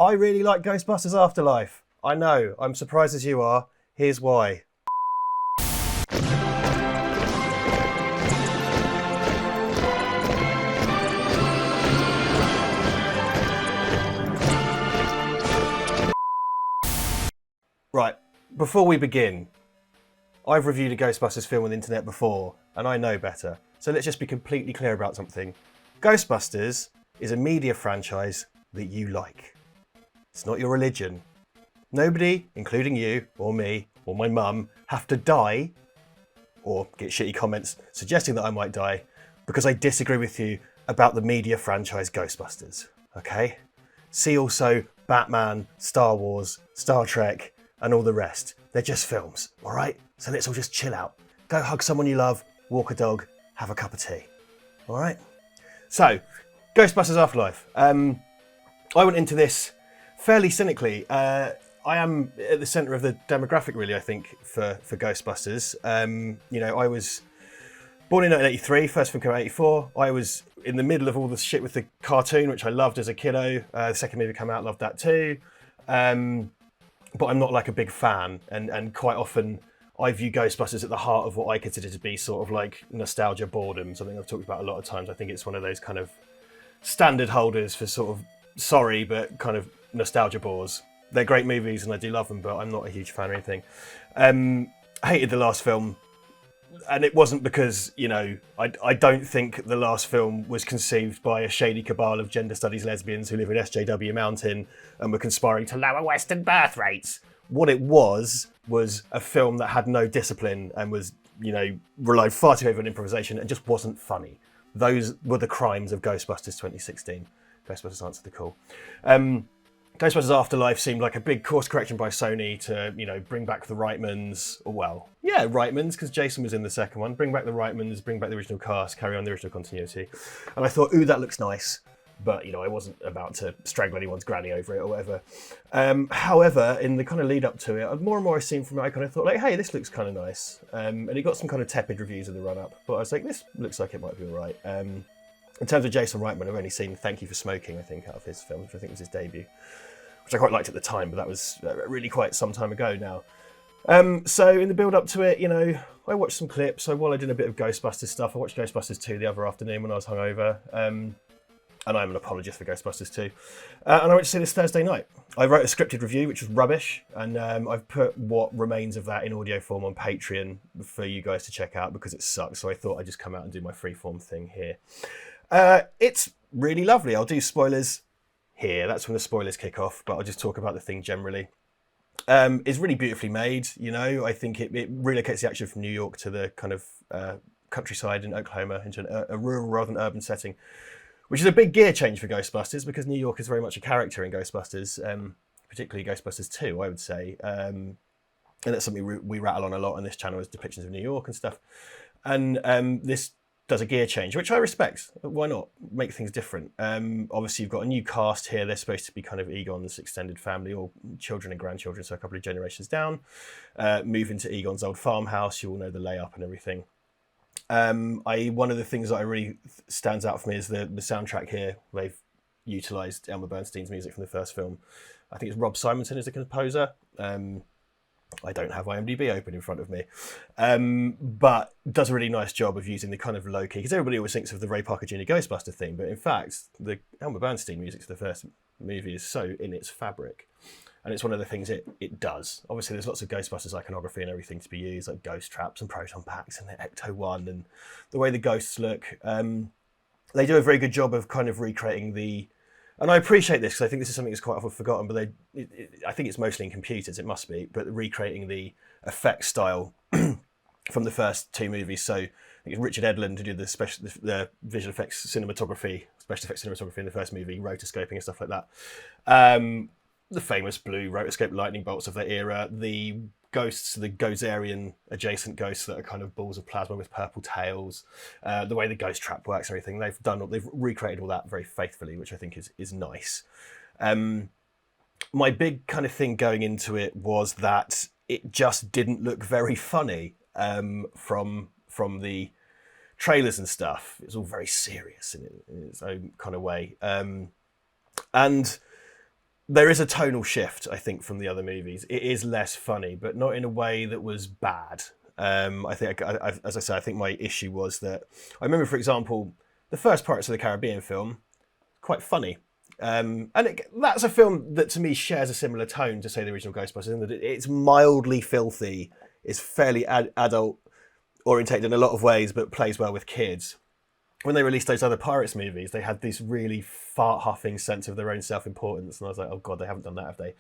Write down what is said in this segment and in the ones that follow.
I really like Ghostbusters Afterlife. I know, I'm surprised as you are. Here's why. Right, before we begin, I've reviewed a Ghostbusters film on the internet before, and I know better. So let's just be completely clear about something. Ghostbusters is a media franchise that you like. It's not your religion. Nobody, including you, or me, or my mum, have to die, or get shitty comments suggesting that I might die, because I disagree with you about the media franchise Ghostbusters, okay? See also Batman, Star Wars, Star Trek, and all the rest. They're just films, all right? So let's all just chill out. Go hug someone you love, walk a dog, have a cup of tea, all right? So, Ghostbusters Afterlife. I went into this fairly cynically. I am at the centre of the demographic, really, I think, for Ghostbusters. I was born in 1983, first film came out in 84. I was in the middle of all the shit with the cartoon, which I loved as a kiddo. The second movie came out, loved that too. But I'm not like a big fan, and quite often I view Ghostbusters at the heart of what I consider to be sort of like nostalgia boredom, something I've talked about a lot of times. I think it's one of those kind of standard holders for sort of sorry, but kind of nostalgia bores. They're great movies and I do love them, but I'm not a huge fan or anything. Hated the last film, and it wasn't because, I don't think the last film was conceived by a shady cabal of gender studies lesbians who live in SJW Mountain and were conspiring to lower Western birth rates. What it was a film that had no discipline and was, relied far too heavily on improvisation and just wasn't funny. Those were the crimes of Ghostbusters 2016. Ghostbusters answered the call. Ghostbusters Afterlife seemed like a big course correction by Sony to, bring back the Reitmans. Reitmans, because Jason was in the second one. Bring back the Reitmans, bring back the original cast, carry on the original continuity. And I thought, ooh, that looks nice. But, I wasn't about to strangle anyone's granny over it or whatever. However, in the kind of lead up to it, more and more I seen from it, I kind of thought, like, hey, this looks kind of nice. And it got some kind of tepid reviews in the run-up. But I was like, this looks like it might be all right. In terms of Jason Reitman, I've only seen Thank You for Smoking, I think, out of his films, which I think was his debut, which I quite liked at the time, but that was really quite some time ago now. So in the build-up to it, I watched some clips. So while I did a bit of Ghostbusters stuff, I watched Ghostbusters 2 the other afternoon when I was hungover. And I'm an apologist for Ghostbusters 2. And I went to see this Thursday night. I wrote a scripted review, which was rubbish, and I've put what remains of that in audio form on Patreon for you guys to check out because it sucks. So I thought I'd just come out and do my freeform thing here. It's really lovely. I'll do spoilers here. That's when the spoilers kick off, but I'll just talk about the thing generally. It's really beautifully made. I think it relocates the action from New York to the kind of countryside in Oklahoma into a rural rather than urban setting, which is a big gear change for Ghostbusters because New York is very much a character in Ghostbusters, particularly Ghostbusters 2, I would say. And that's something we rattle on a lot on this channel is depictions of New York and stuff. And this does a gear change, which I respect. Why not? Make things different. Obviously, you've got a new cast here. They're supposed to be kind of Egon's extended family, or children and grandchildren, so a couple of generations down. Move into Egon's old farmhouse. You all know the layup and everything. One of the things that I really stands out for me is the soundtrack here. They've utilised Elmer Bernstein's music from the first film. I think it's Rob Simonson is the composer. I don't have IMDb open in front of me, but does a really nice job of using the kind of low-key, because everybody always thinks of the Ray Parker Jr. Ghostbuster thing, but in fact, the Elmer Bernstein music to the first movie is so in its fabric, and it's one of the things it does. Obviously, there's lots of Ghostbusters iconography and everything to be used, like ghost traps and proton packs and the Ecto-1, and the way the ghosts look. They do a very good job of kind of recreating the... And I appreciate this because I think this is something that's quite often forgotten, but I think it's mostly in computers, it must be, but recreating the effect style from the first two movies. So I think it's Richard Edlund who did the visual effects cinematography, special effects cinematography in the first movie, rotoscoping and stuff like that. The famous blue rotoscope lightning bolts of that era, the ghosts, the Gozerian adjacent ghosts that are kind of balls of plasma with purple tails, the way the ghost trap works, everything they've recreated all that very faithfully, which I think is nice. My big kind of thing going into it was that it just didn't look very funny from the trailers and stuff. It's all very serious in its own kind of way, and there is a tonal shift, I think, from the other movies. It is less funny, but not in a way that was bad. I think, as I said, I think my issue was that I remember, for example, the first Pirates of the Caribbean film, quite funny. That's a film that to me shares a similar tone to, say, the original Ghostbusters, in that it's mildly filthy, it's fairly adult orientated in a lot of ways, but plays well with kids. When they released those other Pirates movies, they had this really fart-huffing sense of their own self-importance, and I was like, oh god, they haven't done that, have they?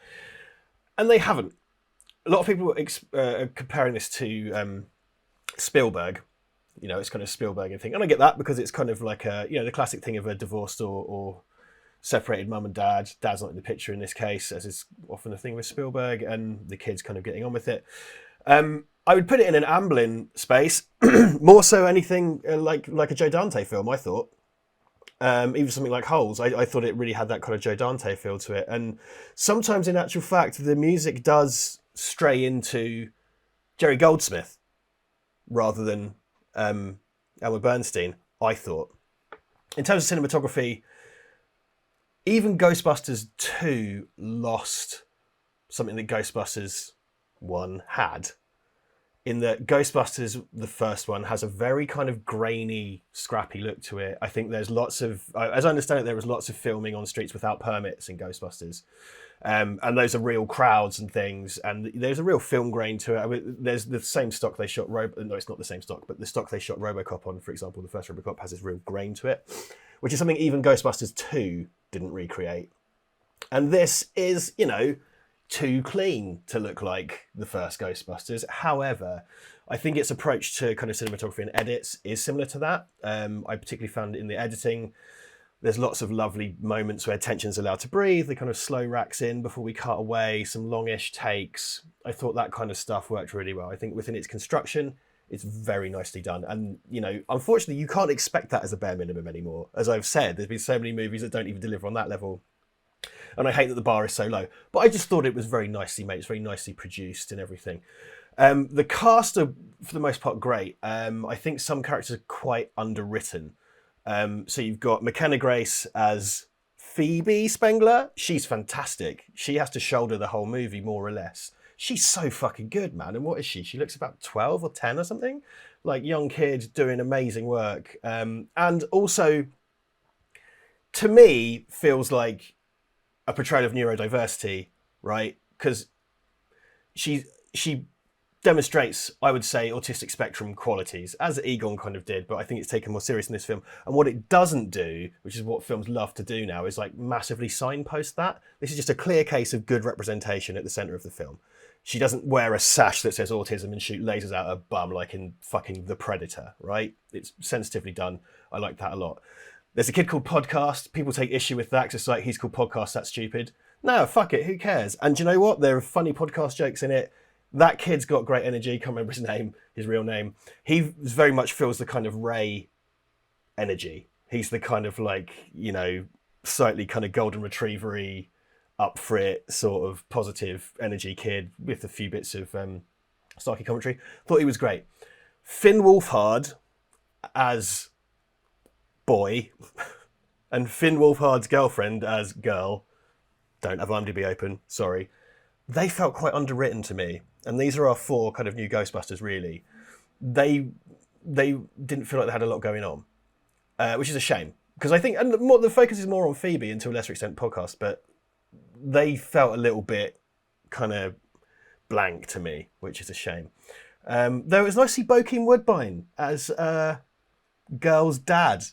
And they haven't. A lot of people are comparing this to Spielberg. You know, it's kind of Spielberg thing, and I get that because it's kind of like the classic thing of a divorced or separated mum and dad. Dad's not in the picture in this case, as is often the thing with Spielberg, and the kids kind of getting on with it. I would put it in an Amblin space, more so anything like a Joe Dante film, I thought. Even something like Holes, I thought it really had that kind of Joe Dante feel to it. And sometimes, in actual fact, the music does stray into Jerry Goldsmith rather than Elmer Bernstein, I thought. In terms of cinematography, even Ghostbusters 2 lost something that Ghostbusters 1 had. In that Ghostbusters, the first one, has a very kind of grainy, scrappy look to it. I think there's lots of, as I understand it, there was lots of filming on streets without permits in Ghostbusters. And those are real crowds and things, and there's a real film grain to it. I mean, there's the same stock they shot no, it's not the same stock, but the stock they shot RoboCop on, for example, the first RoboCop has this real grain to it, which is something even Ghostbusters 2 didn't recreate. And this is, too clean to look like the first Ghostbusters. However, I think its approach to kind of cinematography and edits is similar to that. I particularly found in the editing, there's lots of lovely moments where tension's allowed to breathe. The kind of slow racks in before we cut away, some longish takes. I thought that kind of stuff worked really well. I think within its construction, it's very nicely done. And, unfortunately, you can't expect that as a bare minimum anymore. As I've said, there's been so many movies that don't even deliver on that level. And I hate that the bar is so low. But I just thought it was very nicely made. It's very nicely produced and everything. The cast are, for the most part, great. I think some characters are quite underwritten. So you've got McKenna Grace as Phoebe Spengler. She's fantastic. She has to shoulder the whole movie, more or less. She's so fucking good, man. And what is she? She looks about 12 or 10 or something. Like, young kid doing amazing work. And also, to me, feels like a portrayal of neurodiversity, right? Because she demonstrates, I would say, autistic spectrum qualities, as Egon kind of did, but I think it's taken more serious in this film. And what it doesn't do, which is what films love to do now, is like massively signpost that. This is just a clear case of good representation at the centre of the film. She doesn't wear a sash that says autism and shoot lasers out her bum like in fucking The Predator, right? It's sensitively done. I like that a lot. There's a kid called Podcast. People take issue with that because it's like, he's called Podcast, that's stupid. No, fuck it, who cares? And do you know what? There are funny podcast jokes in it. That kid's got great energy. Can't remember his real name. He very much feels the kind of Ray energy. He's the kind of like, slightly kind of golden retriever-y, up for it, sort of positive energy kid with a few bits of snarky commentary. Thought he was great. Finn Wolfhard as boy and Finn Wolfhard's girlfriend as girl, don't have IMDb open, sorry, they felt quite underwritten to me. And these are our 4 kind of new Ghostbusters, really. They didn't feel like they had a lot going on, which is a shame. Because I think, and the focus is more on Phoebe and to a lesser extent Podcast, but they felt a little bit kind of blank to me, which is a shame. Though it was nice to see Bokeem Woodbine as girl's dad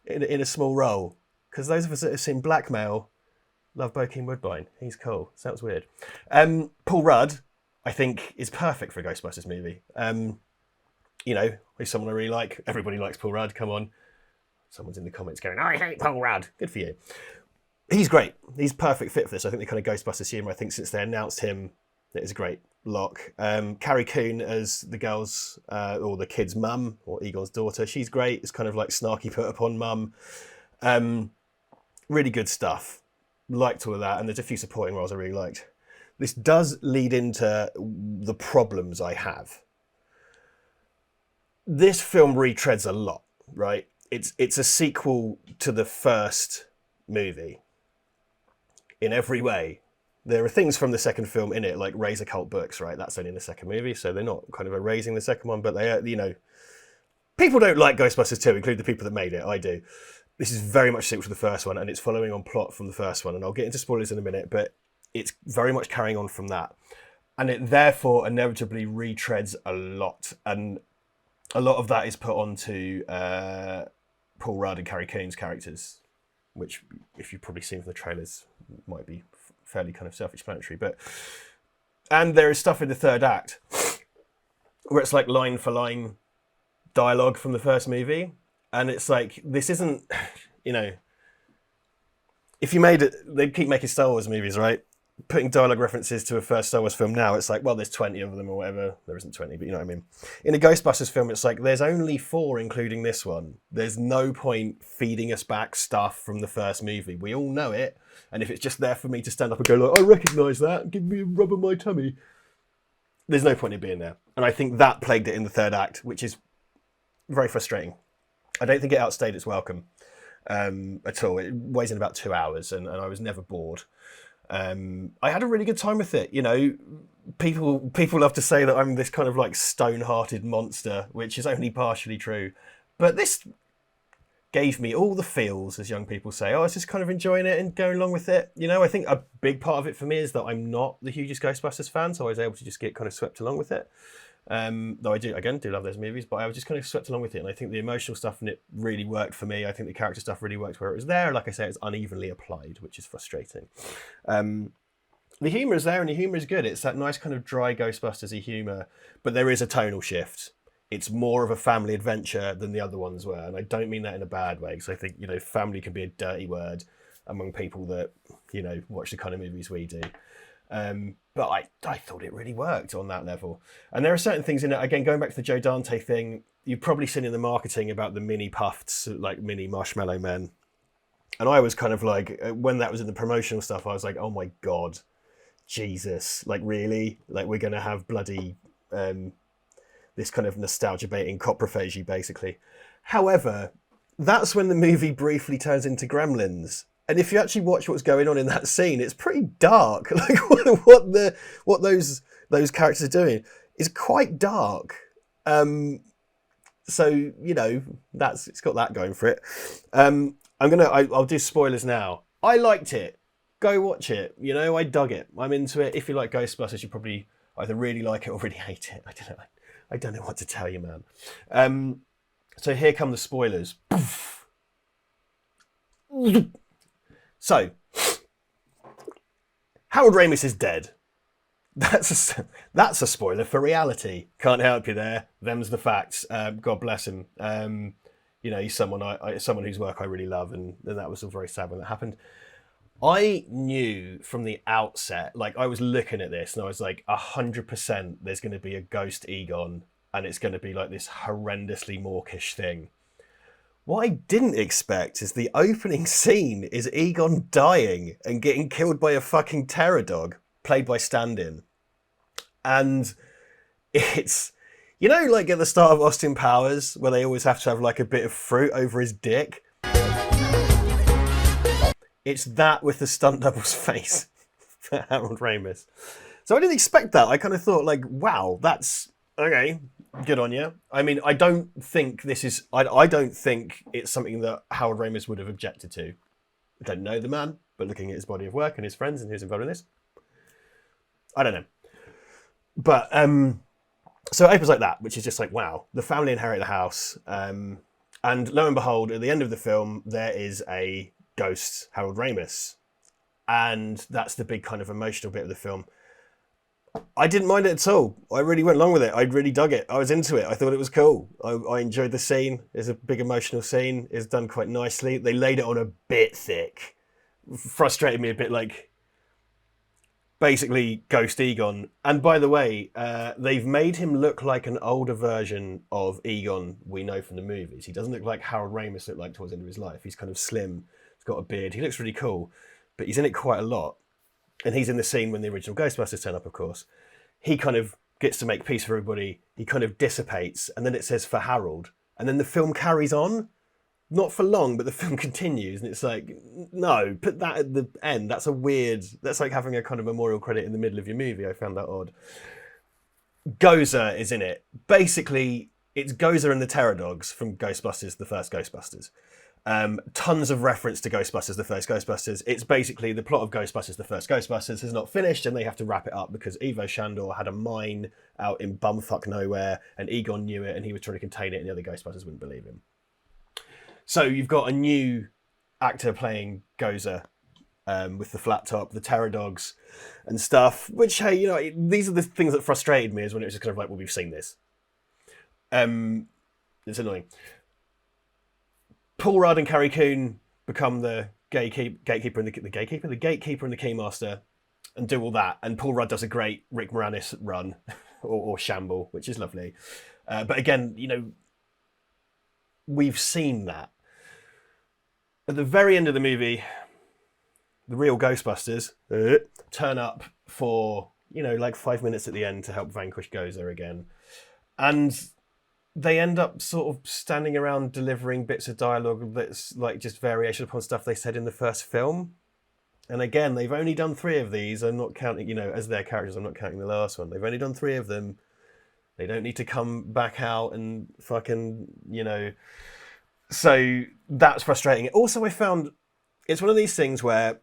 in a small role. Because those of us that have seen Blackmail love Bokeem Woodbine. He's cool. Sounds weird. Paul Rudd, I think, is perfect for a Ghostbusters movie. He's someone I really like. Everybody likes Paul Rudd. Come on. Someone's in the comments going, I hate Paul Rudd. Good for you. He's great. He's perfect fit for this. I think the kind of Ghostbusters humour, I think since they announced him, it is a great lock. Carrie Coon as the girl's, or the kid's mum, or Egon's daughter. She's great. It's kind of like snarky put upon mum. Really good stuff. Liked all of that. And there's a few supporting roles I really liked. This does lead into the problems I have. This film retreads a lot, right? It's a sequel to the first movie. in every way. There are things from the second film in it, like raise occult books, right? That's only in the second movie, so they're not kind of erasing the second one, but they are, people don't like Ghostbusters 2, including the people that made it. I do. This is very much sequel to the first one, and it's following on plot from the first one, and I'll get into spoilers in a minute, but it's very much carrying on from that. And it therefore inevitably retreads a lot, and a lot of that is put onto Paul Rudd and Carrie Coon's characters, which, if you've probably seen from the trailers, might be fairly kind of self-explanatory. And there is stuff in the third act where it's like line for line dialogue from the first movie, and it's like, this isn't, if you made it, they keep making Star Wars movies, right? Putting dialogue references to a first Star Wars film now, it's like, well, there's 20 of them or whatever. There isn't 20, but you know what I mean. In a Ghostbusters film, it's like, there's only 4, including this one. There's no point feeding us back stuff from the first movie. We all know it, and if it's just there for me to stand up and go like, I recognise that, give me a rub on my tummy, there's no point in being there. And I think that plagued it in the third act, which is very frustrating. I don't think it outstayed its welcome at all. It weighs in about 2 hours, and I was never bored. I had a really good time with it. People love to say that I'm this kind of like stone-hearted monster, which is only partially true. But this gave me all the feels, as young people say. I was just kind of enjoying it and going along with it. I think a big part of it for me is that I'm not the hugest Ghostbusters fan, so I was able to just get kind of swept along with it. Though I do love those movies, but I was just kind of swept along with it, and I think the emotional stuff in it really worked for me. I think the character stuff really worked where it was there. Like I say, it's unevenly applied, which is frustrating. The humour is there, and the humour is good. It's that nice kind of dry Ghostbusters-y humour, but there is a tonal shift. It's more of a family adventure than the other ones were, and I don't mean that in a bad way, because I think, family can be a dirty word among people that, watch the kind of movies we do. But I thought it really worked on that level. And there are certain things in it, again, going back to the Joe Dante thing, you've probably seen in the marketing about the mini puffs, like mini marshmallow men. And I was kind of like, when that was in the promotional stuff, I was like, oh my God, Jesus, like really? Like we're going to have bloody, this kind of nostalgia baiting coprophagy, basically. However, that's when the movie briefly turns into Gremlins. And if you actually watch what's going on in that scene, it's pretty dark. Like what those characters are doing is quite dark. So it's got that going for it. I'll do spoilers now. I liked it. Go watch it. I dug it. I'm into it. If you like Ghostbusters, you probably either really like it or really hate it. I don't know what to tell you, man. So here come the spoilers. So, Harold Ramis is dead. That's a spoiler for reality. Can't help you there. Them's the facts. God bless him. He's someone whose work I really love, and that was all very sad when that happened. I knew from the outset, like I was looking at this and I was like, 100% there's going to be a ghost Egon, and it's going to be like this horrendously mawkish thing. What I didn't expect is the opening scene is Egon dying and getting killed by a fucking terror dog, played by Stand-In. And it's, like at the start of Austin Powers, where they always have to have like a bit of fruit over his dick. It's that with the stunt double's face for Harold Ramis. So I didn't expect that. I kind of thought like, wow, that's okay. Good on you. I mean, I don't think this is... I don't think it's something that Harold Ramis would have objected to. I don't know the man, but looking at his body of work and his friends and who's involved in this, I don't know. But, so it opens like that, which is just like, wow, the family inherit the house. And lo and behold, at the end of the film, there is a ghost Harold Ramis. And that's the big kind of emotional bit of the film. I didn't mind it at all. I really went along with it. I really dug it. I was into it. I thought it was cool. I enjoyed the scene. It's a big emotional scene. It's done quite nicely. They laid it on a bit thick. Frustrated me a bit, like basically Ghost Egon. And by the way, they've made him look like an older version of Egon we know from the movies. He doesn't look like Harold Ramis looked like towards the end of his life. He's kind of slim. He's got a beard. He looks really cool, but he's in it quite a lot. And he's in the scene when the original Ghostbusters turn up, of course. He kind of gets to make peace for everybody. He kind of dissipates, and then it says for Harold. And then the film carries on not for long, but the film continues, and it's like, no, put that at the end. That's like having a kind of memorial credit in the middle of your movie. I found that odd. Gozer is in it. Basically, it's Gozer and the Terror Dogs from Ghostbusters, the first Ghostbusters. Tons of reference to Ghostbusters, the first Ghostbusters. It's basically the plot of Ghostbusters, the first Ghostbusters is not finished, and they have to wrap it up because Ivo Shandor had a mine out in bumfuck nowhere, and Egon knew it, and he was trying to contain it, and the other Ghostbusters wouldn't believe him. So you've got a new actor playing Gozer, with the flat top, the Terror Dogs and stuff, which, hey, you know, these are the things that frustrated me, is when it was just kind of like, well, we've seen this. It's annoying. Paul Rudd and Carrie Coon become the gatekeeper and the gatekeeper and the keymaster, and do all that. And Paul Rudd does a great Rick Moranis run or shamble, which is lovely. But again, you know, we've seen that. At the very end of the movie, the real Ghostbusters turn up for, you know, like 5 minutes at the end to help vanquish Gozer again. And they end up sort of standing around delivering bits of dialogue that's like just variation upon stuff they said in the first film. And again, they've only done 3 of these. I'm not counting, you know, as their characters, I'm not counting the last one. They've only done 3 of them. They don't need to come back out and fucking, you know. So that's frustrating. Also, I found it's one of these things where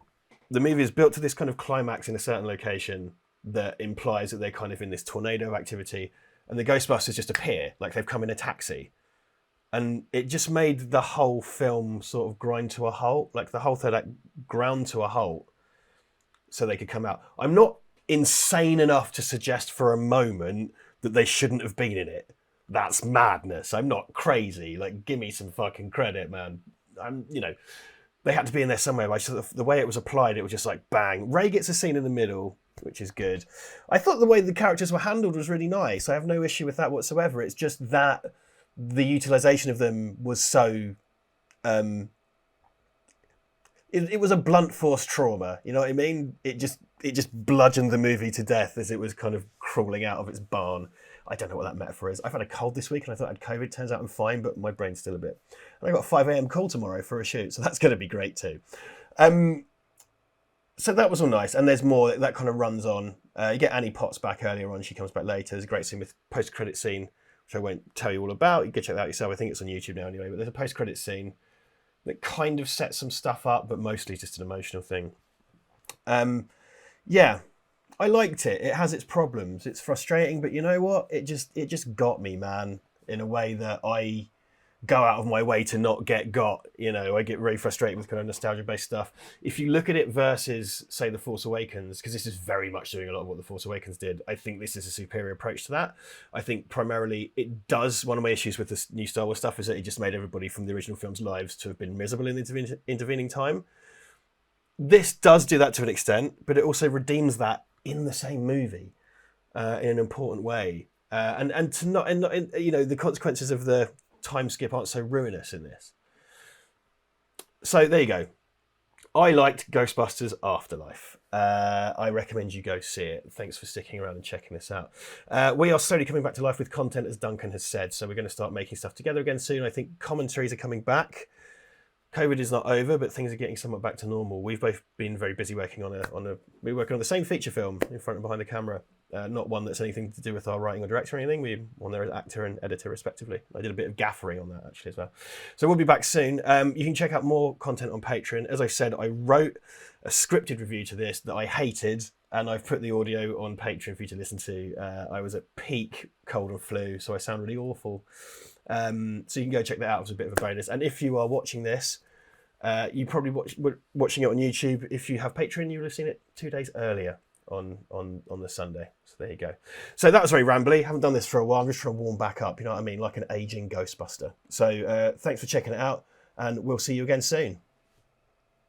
the movie is built to this kind of climax in a certain location that implies that they're kind of in this tornado activity, and the Ghostbusters just appear, like they've come in a taxi. And it just made the whole film sort of grind to a halt, like the whole third act ground to a halt so they could come out. I'm not insane enough to suggest for a moment that they shouldn't have been in it. That's madness. I'm not crazy. Like, give me some fucking credit, man. You know, they had to be in there somewhere. Like, the way it was applied, it was just like, bang. Ray gets a scene in the middle, which is good. I thought the way the characters were handled was really nice. I have no issue with that whatsoever. It's just that the utilization of them was so... It was a blunt force trauma, you know what I mean? It just bludgeoned the movie to death as it was kind of crawling out of its barn. I don't know what that metaphor is. I've had a cold this week and I thought I had COVID. Turns out I'm fine, but my brain's still a bit... And I got a 5 a.m. call tomorrow for a shoot, so that's going to be great too. So that was all nice, and there's more that kind of runs on. You get Annie Potts back earlier on. She comes back later. There's a great scene with post-credit scene, which I won't tell you all about. You can check that out yourself. I think it's on YouTube now anyway, but there's a post-credit scene that kind of sets some stuff up, but mostly just an emotional thing. Yeah, I liked it. It has its problems. It's frustrating, but you know what? It just got me, man, in a way that I go out of my way to not get got. You know, I get very frustrated with kind of nostalgia-based stuff. If you look at it versus, say, The Force Awakens, because this is very much doing a lot of what The Force Awakens did, I think this is a superior approach to that. I think primarily it does, one of my issues with this new Star Wars stuff is that it just made everybody from the original film's lives to have been miserable in the intervening time. This does do that to an extent, but it also redeems that in the same movie in an important way. And you know, the consequences of the time skip aren't so ruinous in this. So there you go. I liked Ghostbusters Afterlife. I recommend you go see it. Thanks for sticking around and checking this out. We are slowly coming back to life with content, as Duncan has said, so we're going to start making stuff together again soon. I think commentaries are coming back. COVID is not over, but things are getting somewhat back to normal. We've both been very busy working we're working on the same feature film in front and behind the camera. Not one that's anything to do with our writing or directing or anything. We're on there as actor and editor, respectively. I did a bit of gaffery on that, actually, as well. So we'll be back soon. You can check out more content on Patreon. As I said, I wrote a scripted review to this that I hated, and I've put the audio on Patreon for you to listen to. I was at peak cold and flu, so I sound really awful. So you can go check that out as a bit of a bonus. And if you are watching this, you probably watching it on YouTube. If you have Patreon, you will have seen it 2 days earlier on the Sunday. So there you go. So that was very rambly. Haven't done this for a while. I'm just trying to warm back up, you know what I mean? Like an aging Ghostbuster. So thanks for checking it out, and we'll see you again soon.